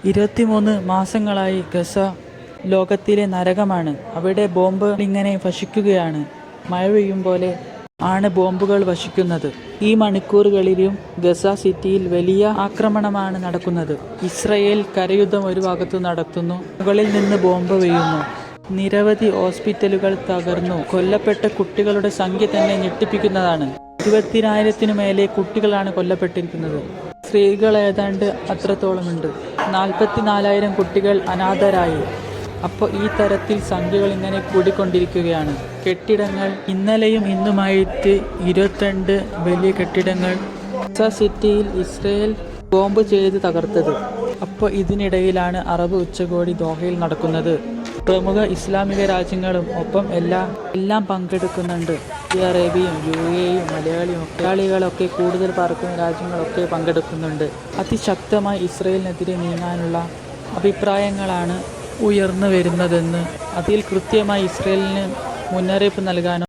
23 മാസങ്ങളായി ഗസ ലോകത്തിലെ നരകമാണ്. അവിടെ ബോംബ് ഇങ്ങനെ വശിക്കുകയാണ്. മഴ പെയ്യും പോലെ ആണ് ബോംബുകൾ വശിക്കുന്നത്. ഈ മണിക്കൂറുകളിലും ഗസ സിറ്റിയിൽ വലിയ ആക്രമണമാണ് നടക്കുന്നത്. ഇസ്രയേൽ കരയുദ്ധം ഒരു ഭാഗത്തു നടത്തുന്നു, മുകളിൽ നിന്ന് ബോംബ് വീഴുന്നു. നിരവധി ഹോസ്പിറ്റലുകൾ തകർന്നു. കൊല്ലപ്പെട്ട കുട്ടികളുടെ സംഖ്യ തന്നെ ഞെട്ടിപ്പിക്കുന്നതാണ്. 20,000-ത്തിനു മേലെ കുട്ടികളാണ് കൊല്ലപ്പെട്ടിരിക്കുന്നത്. സ്ത്രീകൾ ഏതാണ്ട് അത്രത്തോളമുണ്ട്. 44,000 കുട്ടികൾ അനാഥരായി. അപ്പോൾ ഈ തരത്തിൽ സംഖ്യകൾ ഇങ്ങനെ കൂടിക്കൊണ്ടിരിക്കുകയാണ്. കെട്ടിടങ്ങൾ ഇന്നലെയും ഇന്നുമായിട്ട് 22 വലിയ കെട്ടിടങ്ങൾ ഗസ സിറ്റിയിൽ ഇസ്രയേൽ ബോംബ് ചെയ്ത് തകർത്തത്. അപ്പോൾ ഇതിനിടയിലാണ് അറബ് ഉച്ചകോടി ദോഹയിൽ നടക്കുന്നത്. പ്രമുഖ ഇസ്ലാമിക രാജ്യങ്ങളും ഒപ്പം എല്ലാം പങ്കെടുക്കുന്നുണ്ട്. സൗദി അറേബ്യയും UAE-യും മലയാളികളൊക്കെ കൂടുതൽ പറക്കുന്ന രാജ്യങ്ങളൊക്കെ പങ്കെടുക്കുന്നുണ്ട്. അതിശക്തമായി ഇസ്രയേലിനെതിരെ നീങ്ങാനുള്ള അഭിപ്രായങ്ങളാണ് ഉയർന്നു വരുന്നതെന്ന് അതിൽ കൃത്യമായി ഇസ്രയേലിന് മുന്നറിയിപ്പ് നൽകാനും